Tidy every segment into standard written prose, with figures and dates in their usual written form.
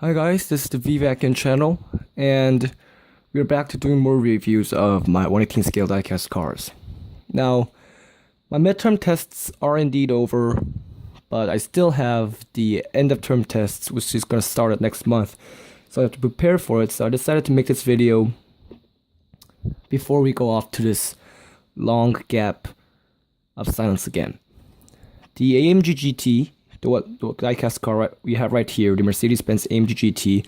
Hi guys, this is the VVACN channel, and we're back to doing more reviews of my 1/18 scale diecast cars. Now, my midterm tests are indeed over, but I still have the end of term tests, which is going to start at next month. So I have to prepare for it, so I decided to make this video before we go off to this long gap of silence again. The AMG GT, the diecast car we have right here, the Mercedes-Benz AMG GT,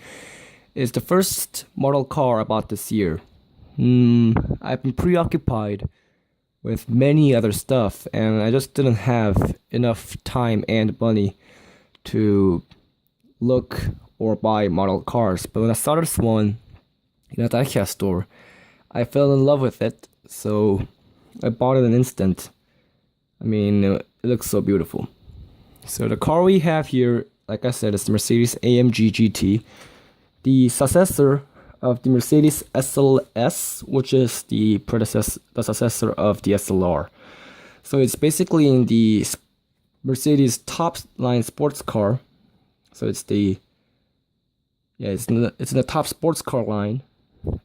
is the first model car I bought this year. I've been preoccupied with many other stuff, and I just didn't have enough time and money to look or buy model cars. But when I saw this one in a diecast store, I fell in love with it, so I bought it in an instant. I mean, it looks so beautiful. So the car we have here, like I said, is the Mercedes AMG GT, the successor of the Mercedes SLS, which is the successor of the SLR. So it's basically in the Mercedes top line sports car. So it's in the top sports car line,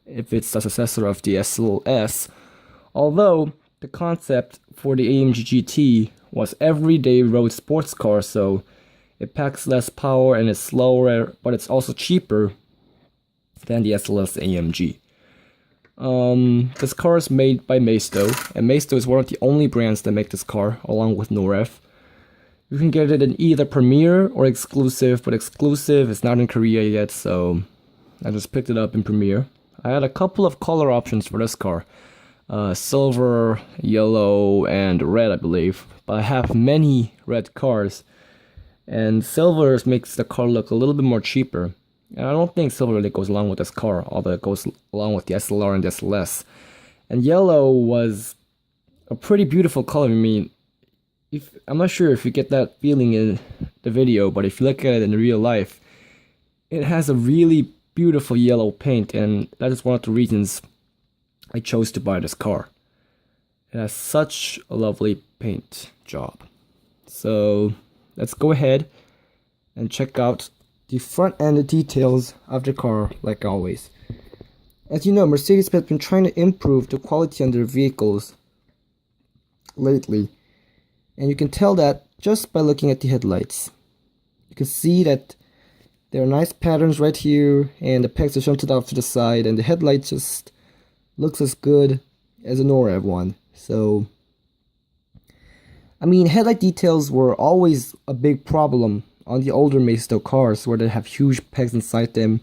if it's the successor of the SLS. Although the concept for the AMG GT was everyday road sports car, so it packs less power and it's slower, but it's also cheaper than the SLS AMG. This car is made by Maisto, and Maisto is one of the only brands that make this car, along with Norev. You can get it in either Premiere or Exclusive, but Exclusive is not in Korea yet, so I just picked it up in Premiere. I had a couple of color options for this car. Silver, yellow, and red, I believe. But I have many red cars, and silver makes the car look a little bit more cheaper. And I don't think silver really goes along with this car, although it goes along with the SLR and the SLS. And yellow was a pretty beautiful color. I mean, I'm not sure if you get that feeling in the video, but if you look at it in real life, it has a really beautiful yellow paint, and that is one of the reasons I chose to buy this car. It has such a lovely paint job. So let's go ahead and check out the front end details of the car, like always. As you know, Mercedes has been trying to improve the quality on their vehicles lately, and you can tell that just by looking at the headlights. You can see that there are nice patterns right here, and the pegs are shunted off to the side, and the headlights just looks as good as a Norev one. So, I mean, headlight details were always a big problem on the older Maisto cars, where they have huge pegs inside them.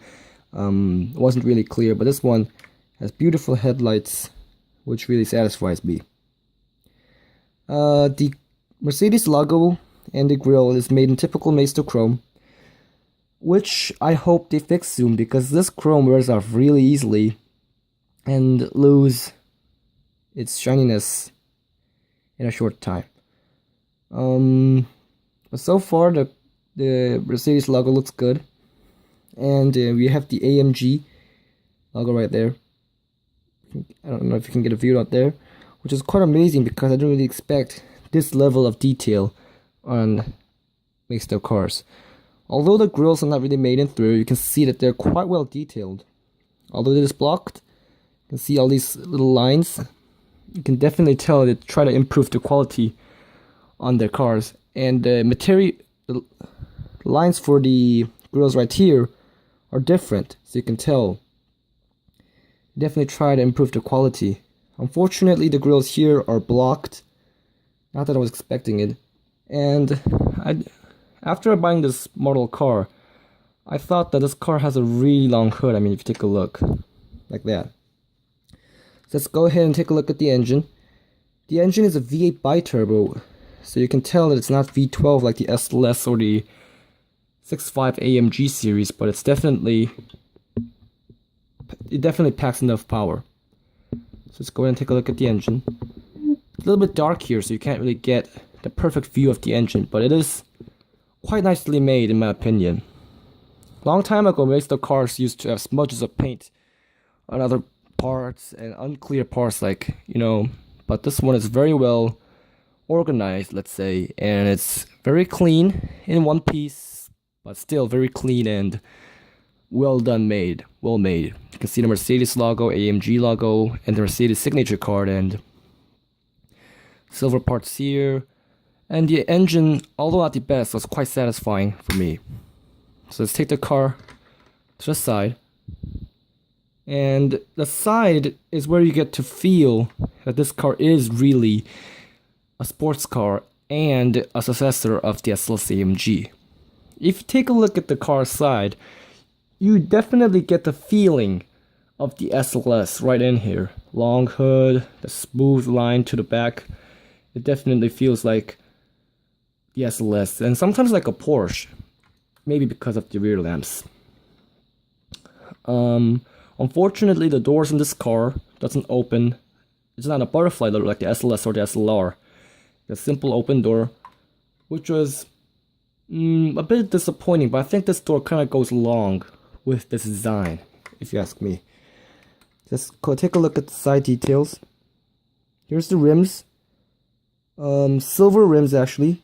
It wasn't really clear, but this one has beautiful headlights, which really satisfies me. The Mercedes logo and the grille is made in typical Maisto chrome, which I hope they fix soon, because this chrome wears off really easily and lose its shininess in a short time. But so far the Mercedes logo looks good, and we have the AMG logo right there. I don't know if you can get a view out there, which is quite amazing because I didn't really expect this level of detail on Maisto cars. Although the grills are not really made in through, you can see that they're quite well detailed. Although it is blocked, you can see all these little lines. You can definitely tell they try to improve the quality on their cars. And the lines for the grills right here are different, so you can tell. Definitely try to improve the quality. Unfortunately, the grills here are blocked. Not that I was expecting it. And after buying this model car, I thought that this car has a really long hood. I mean, if you take a look, like that. So let's go ahead and take a look at the engine. The engine is a V8 biturbo, so you can tell that it's not V12 like the SLS or the 6.5 AMG series, but it definitely packs enough power. So let's go ahead and take a look at the engine. It's a little bit dark here, so you can't really get the perfect view of the engine, but it is quite nicely made in my opinion. Long time ago, Maisto cars used to have smudges of paint on other parts and unclear parts, but this one is very well organized, let's say, and it's very clean in one piece, but still very clean and well done made, well made. You can see the Mercedes logo, AMG logo, and the Mercedes signature card, and silver parts here. And the engine, although not the best, was quite satisfying for me. So let's take the car to the side. And the side is where you get to feel that this car is really a sports car and a successor of the SLS AMG. If you take a look at the car side, you definitely get the feeling of the SLS right in here. Long hood, the smooth line to the back. It definitely feels like the SLS, and sometimes like a Porsche. Maybe because of the rear lamps. Unfortunately, the doors in this car doesn't open. It's not a butterfly door like the SLS or the SLR. It's a simple open door, which was a bit disappointing, but I think this door kind of goes along with this design, if you ask me. Just go take a look at the side details. Here's the rims. Silver rims, actually.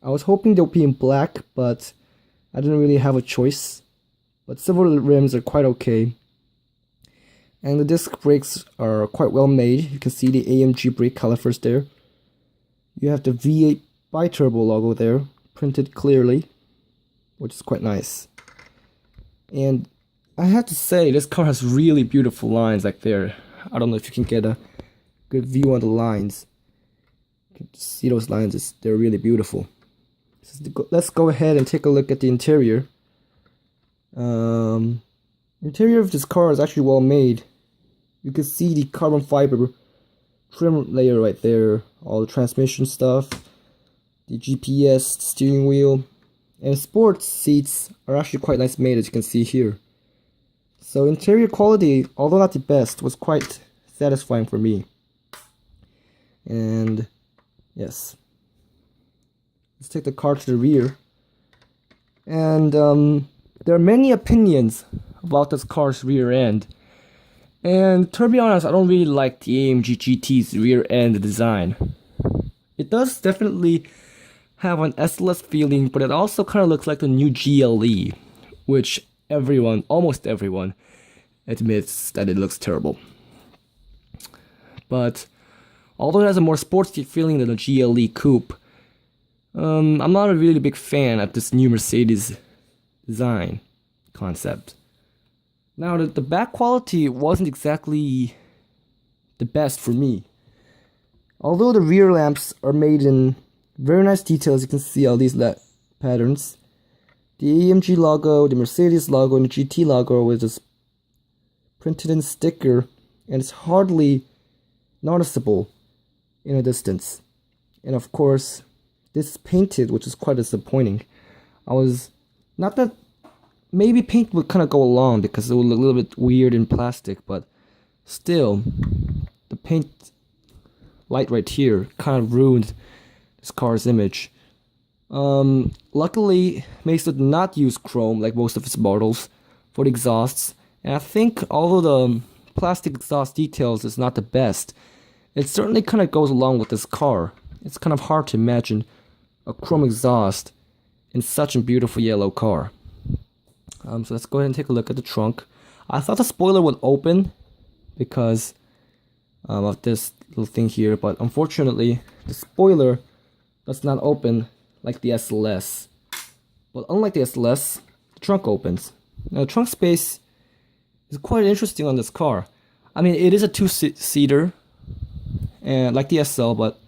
I was hoping they'll be in black, but I didn't really have a choice. But silver rims are quite okay. And the disc brakes are quite well made. You can see the AMG brake calipers there. You have the V8 bi-turbo logo there, printed clearly, which is quite nice. And I have to say, this car has really beautiful lines like there. I don't know if you can get a good view on the lines. You can see those lines, they're really beautiful. Let's go ahead and take a look at the interior. The interior of this car is actually well made. You can see the carbon fiber trim layer right there, all the transmission stuff, the GPS, steering wheel, and sports seats are actually quite nice made, as you can see here. So interior quality, although not the best, was quite satisfying for me. And yes, let's take the car to the rear. And there are many opinions about this car's rear end. And to be honest, I don't really like the AMG GT's rear end design. It does definitely have an SLS feeling, but it also kind of looks like the new GLE, which everyone, almost everyone, admits that it looks terrible. But although it has a more sporty feeling than the GLE coupe, I'm not a really big fan of this new Mercedes design concept. Now, the back quality wasn't exactly the best for me. Although the rear lamps are made in very nice details, you can see all these LED patterns. The AMG logo, the Mercedes logo, and the GT logo was just printed in sticker, and it's hardly noticeable in a distance. And of course, this is painted, which is quite disappointing. Not that maybe paint would kind of go along because it would look a little bit weird in plastic, but still, the paint light right here kind of ruined this car's image. Luckily, Maisto did not use chrome like most of its models for the exhausts, and I think although the plastic exhaust details is not the best, it certainly kind of goes along with this car. It's kind of hard to imagine a chrome exhaust in such a beautiful yellow car. So let's go ahead and take a look at the trunk. I thought the spoiler would open because of this little thing here, but unfortunately the spoiler does not open like the SLS. But unlike the SLS, the trunk opens. Now the trunk space is quite interesting on this car. I mean, it is a two-seater, and like the SL, but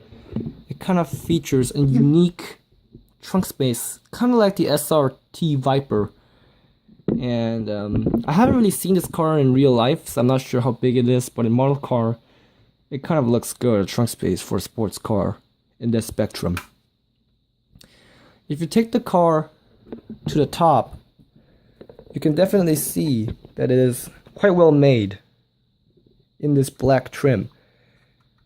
it kind of features a unique trunk space, kind of like the SRT Viper. And I haven't really seen this car in real life, so I'm not sure how big it is, but in model car, it kind of looks good, a trunk space for a sports car in this spectrum. If you take the car to the top, you can definitely see that it is quite well made in this black trim.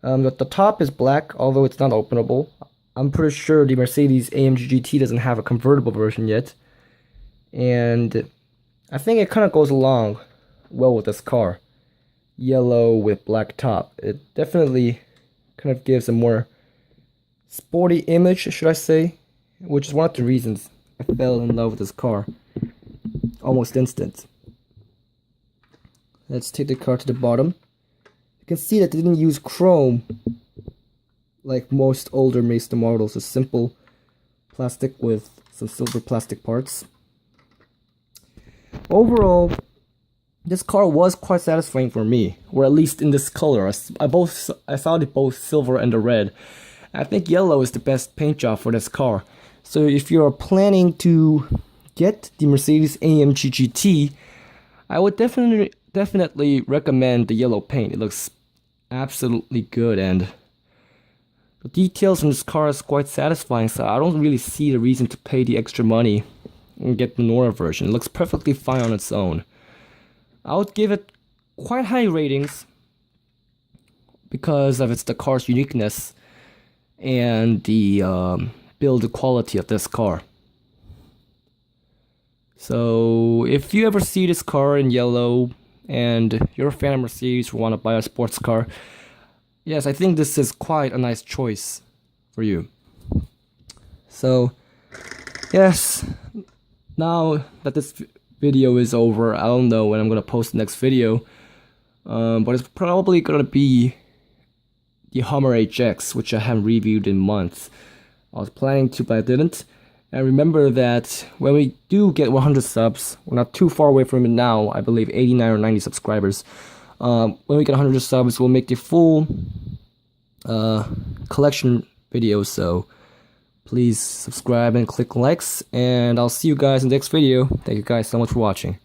The top is black, although it's not openable. I'm pretty sure the Mercedes AMG GT doesn't have a convertible version yet. And I think it kind of goes along well with this car. Yellow with black top. It definitely kind of gives a more sporty image, should I say, which is one of the reasons I fell in love with this car. almost instant. Let's take the car to the bottom. You can see that they didn't use chrome like most older Maisto models. A simple plastic with some silver plastic parts. Overall, this car was quite satisfying for me, or at least in this color. I found it both silver and the red. I think yellow is the best paint job for this car. So if you're planning to get the Mercedes AMG GT, I would definitely recommend the yellow paint. It looks absolutely good, and the details in this car is quite satisfying, so I don't really see the reason to pay the extra money and get the Norev version. It looks perfectly fine on its own. I would give it quite high ratings because of the car's uniqueness and the build quality of this car. So if you ever see this car in yellow and you're a fan of Mercedes or want to buy a sports car, yes, I think this is quite a nice choice for you. So yes, now that this video is over, I don't know when I'm gonna post the next video, but it's probably gonna be the Hummer HX, which I haven't reviewed in months. I was planning to, but I didn't. And remember that when we do get 100 subs, we're not too far away from it now, I believe 89 or 90 subscribers. When we get 100 subs, we'll make the full collection video, so please subscribe and click likes, and I'll see you guys in the next video. Thank you guys so much for watching.